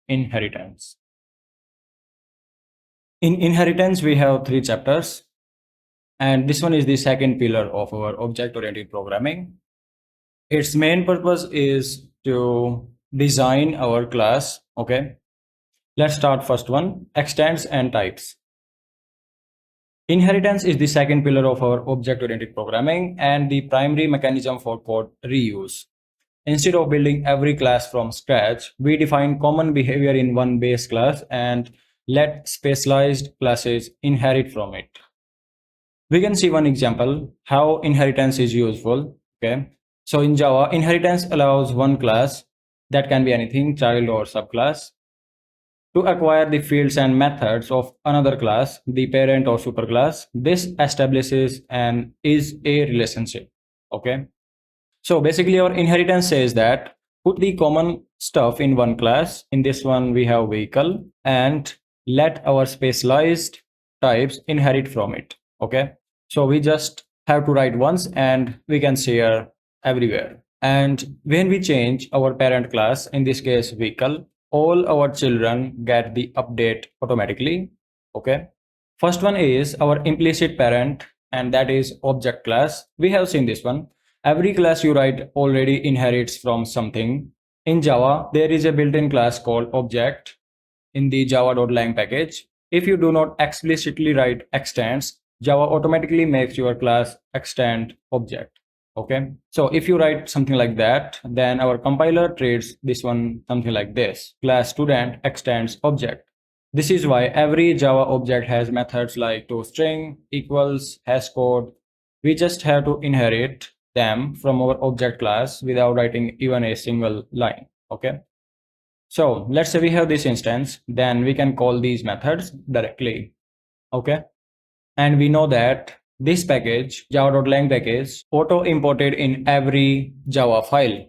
inheritance. In inheritance, we have 3 chapters, and this one is the second pillar of our object-oriented programming. Its main purpose is to design our class. Okay, let's start first one, extents and types. Inheritance is the second pillar of our object-oriented programming and the primary mechanism for code reuse. Instead of building every class from scratch, we define common behavior in one base class and let specialized classes inherit from it. We can see one example how inheritance is useful. Okay, so in Java, inheritance allows one class, that can be anything, child or subclass, to acquire the fields and methods of another class, the parent or superclass. This establishes an is a relationship. Okay, so basically our inheritance says that put the common stuff in one class. In this one we have vehicle, and let our specialized types inherit from it. Okay, so we just have to write once and we can share everywhere. And when we change our parent class, in this case vehicle, all our children get the update automatically. Okay, first one is our implicit parent, and that is object class. We have seen this one. Every class you write already inherits from something. In Java, there is a built-in class called object in the java.lang package. If you do not explicitly write extends, Java automatically makes your class extend object. Okay, so if you write something like that, then our compiler treats this one something like this: class student extends object. This is why every Java object has methods like toString, equals, hashcode. We just have to inherit them from our object class without writing even a single line. Okay, so let's say we have this instance, then we can call these methods directly. Okay, and we know that this package, java.lang package, auto imported in every Java file.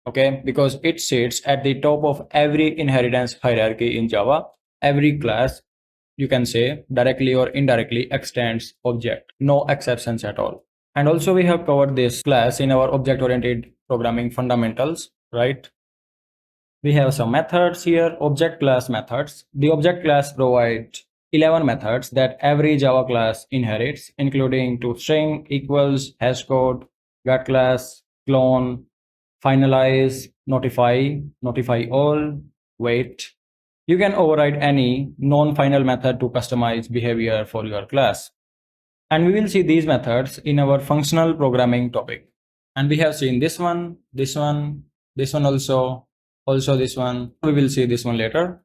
Okay, because it sits at the top of every inheritance hierarchy in Java. Every class, you can say, directly or indirectly extends object, no exceptions at all. And also we have covered this class in our object-oriented programming fundamentals, right? We have some methods here, object class methods. The object class provides 11 methods that every Java class inherits, including toString, equals, hashcode, getClass, clone, finalize, notify, notify all, wait. You can override any non-final method to customize behavior for your class. And we will see these methods in our functional programming topic. And we have seen this one, this one, this one also this one. We will see this one later.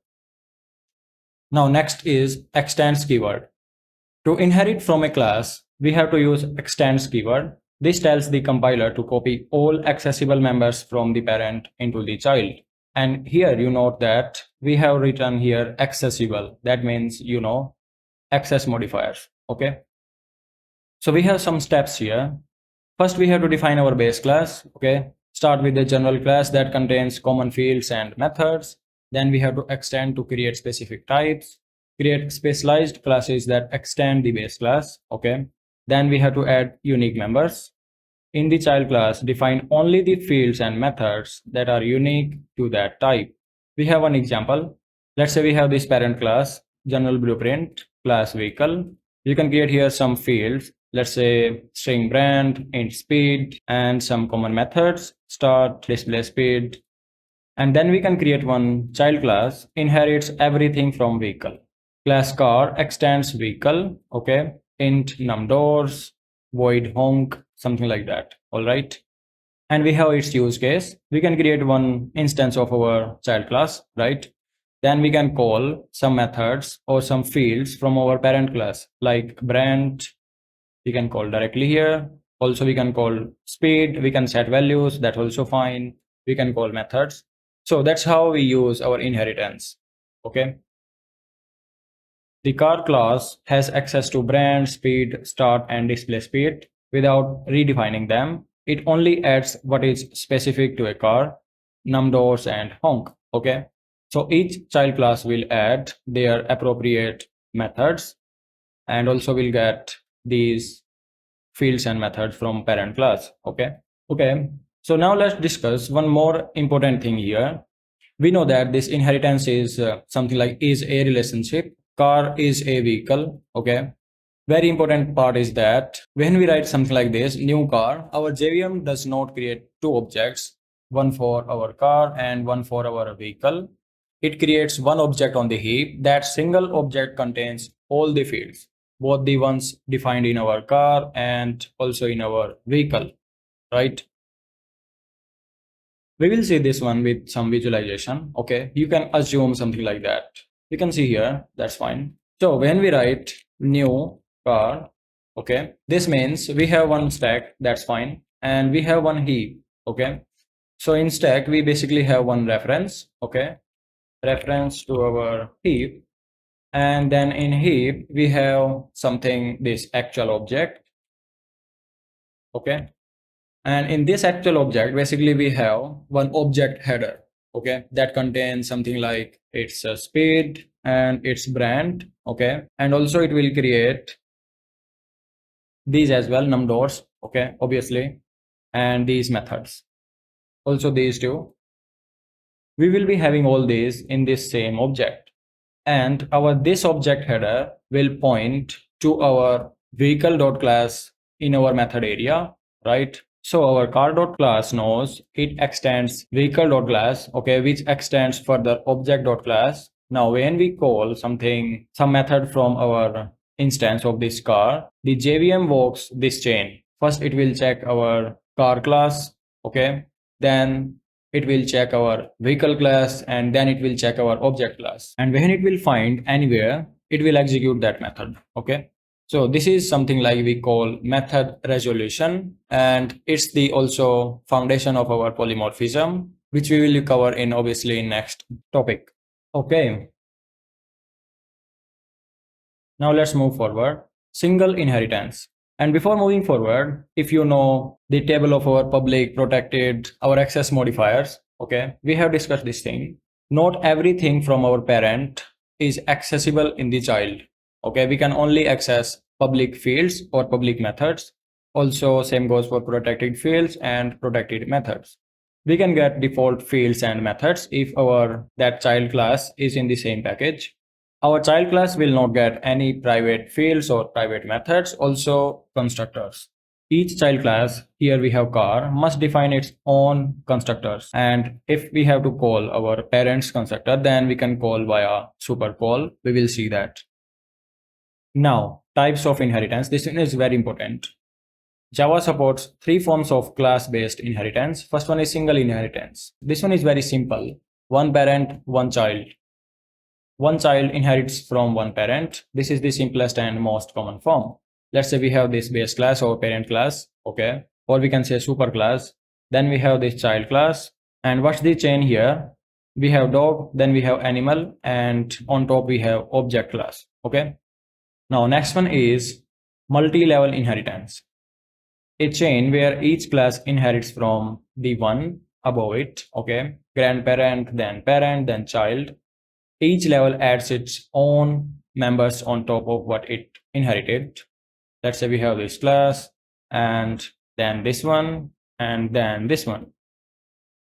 Now next is extends keyword. To inherit from a class, we have to use extends keyword. This tells the compiler to copy all accessible members from the parent into the child. And here you note that we have written here accessible. That means, access modifiers. Okay, so we have some steps here. First, we have to define our base class. Okay, start with the general class that contains common fields and methods. Then we have to extend to create specific types, create specialized classes that extend the base class. Okay, then we have to add unique members. In the child class, define only the fields and methods that are unique to that type. We have one example. Let's say we have this parent class, general blueprint, class vehicle. You can create here some fields. Let's say string brand, int speed, and some common methods, start, display speed. And then we can create one child class, inherits everything from vehicle. Class car extends vehicle, okay, int num doors, void honk, something like that. All right. And we have its use case. We can create one instance of our child class, right? Then we can call some methods or some fields from our parent class, like brand. We can call directly here. Also, we can call speed. We can set values. That's also fine. We can call methods. So that's how we use our inheritance. Okay. The car class has access to brand, speed, start, and display speed without redefining them. It only adds what is specific to a car, num doors, and honk. Okay. So each child class will add their appropriate methods, and also will get these fields and methods from parent class. Okay. So now let's discuss one more important thing here. We know that this inheritance is something like is a relationship, car is a vehicle. Okay, very important part is that when we write something like this, new car, our JVM does not create two objects, one for our car and one for our vehicle. It creates one object on the heap. That single object contains all the fields, both the ones defined in our car and also in our vehicle, right? We will see this one with some visualization. Okay, you can assume something like that. You can see here, that's fine. So when we write new car, okay, this means we have one stack, that's fine, and we have one heap. Okay, so in stack we basically have one reference. Okay, reference to our heap, and then in heap we have something, this actual object. Okay, and in this actual object, basically we have one object header, okay, that contains something like its speed and its brand, okay, and also it will create these as well, num dots, okay, obviously, and these methods, also these two. We will be having all these in this same object, and our this object header will point to our vehicle dot class in our method area, right? So our car dot class knows it extends vehicle dot class, okay, which extends further object dot class. Now when we call something, some method from our instance of this car, the JVM walks this chain. First it will check our car class, okay, then it will check our vehicle class, and then it will check our object class, and when it will find anywhere, it will execute that method. Okay, so this is something like we call method resolution, and it's the also foundation of our polymorphism, which we will cover in obviously in next topic. Okay, now let's move forward. Single inheritance. And before moving forward, if you know the table of our public, protected, our access modifiers, okay, we have discussed this thing. Not everything from our parent is accessible in the child. Okay, we can only access public fields or public methods. Also, same goes for protected fields and protected methods. We can get default fields and methods if our that child class is in the same package. Our child class will not get any private fields or private methods, also constructors. Each child class, here we have car, must define its own constructors. And if we have to call our parents constructor, then we can call via super call. We will see that. Now, types of inheritance. This one is very important. Java supports three forms of class-based inheritance. First one is single inheritance. This one is very simple. One parent, one child. One child inherits from one parent. This is the simplest and most common form. Let's say we have this base class or parent class, okay, or we can say super class. Then we have this child class. And what's the chain here? We have dog, then we have animal, and on top we have object class, okay. Now next one is multi-level inheritance. A chain where each class inherits from the one above it, okay, grandparent, then child. Each level adds its own members on top of what it inherited. Let's say we have this class, and then this one, and then this one.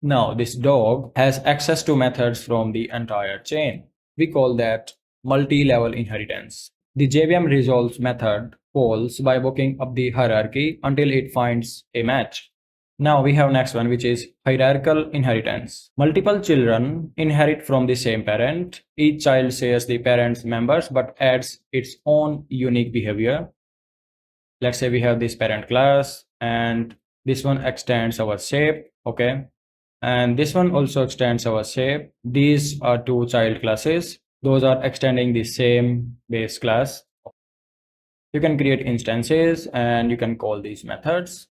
Now this dog has access to methods from the entire chain. We call that multi-level inheritance. The JVM resolves method calls by working up the hierarchy until it finds a match. Now we have next one, which is hierarchical inheritance. Multiple children inherit from the same parent. Each child shares the parent's members but adds its own unique behavior. Let's say we have this parent class, and this one extends our shape, okay? And this one also extends our shape. These are two child classes. Those are extending the same base class. You can create instances and you can call these methods.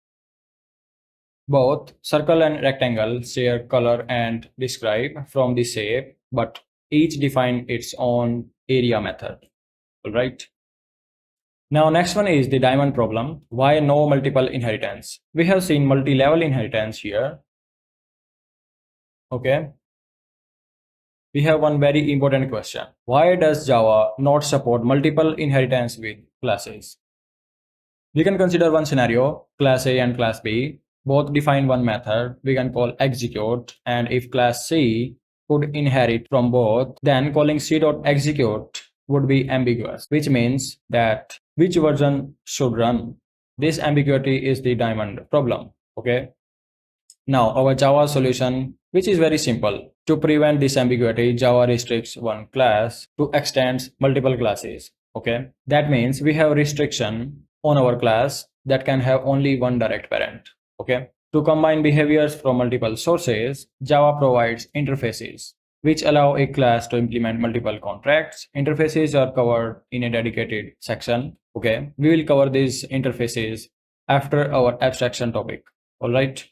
Both circle and rectangle share color and describe from the shape, but each define its own area method. All right. Now next one is the diamond problem. Why no multiple inheritance? We have seen multi-level inheritance here. Okay. We have one very important question. Why does Java not support multiple inheritance with classes? We can consider one scenario, class A and class B both define one method we can call execute, and if class C could inherit from both, then calling c.execute would be ambiguous, which means that which version should run. This ambiguity is the diamond problem. Okay. Now, our Java solution, which is very simple. To prevent this ambiguity, Java restricts one class to extend multiple classes. Okay. That means we have restriction on our class that can have only one direct parent. Okay. To combine behaviors from multiple sources, Java provides interfaces which allow a class to implement multiple contracts. Interfaces are covered in a dedicated section. Okay. We will cover these interfaces after our abstraction topic. All right.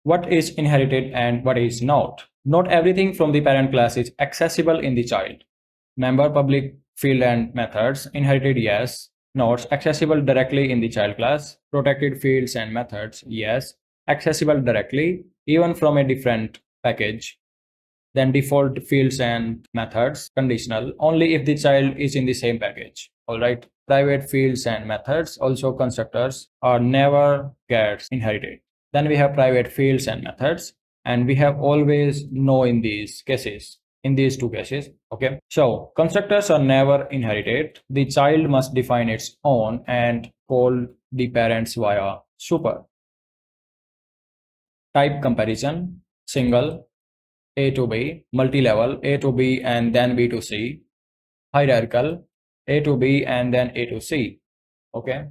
What is inherited and what is not. Not everything from the parent class is accessible in the child. Member, public, field, and methods inherited, yes. Nodes accessible directly in the child class. Protected fields and methods, yes. Accessible directly, even from a different package. Then default fields and methods, conditional, only if the child is in the same package. All right. Private fields and methods, also constructors, are never gets inherited. Then we have private fields and methods, and we have always no in these cases, in these two cases. Okay. So constructors are never inherited. The child must define its own and call the parents via super. Type comparison, single, A to B, multi-level, A to B and then B to C, hierarchical, A to B and then A to C. Okay.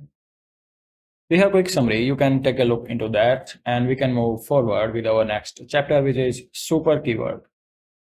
We have quick summary. You can take a look into that and we can move forward with our next chapter, which is super keyword.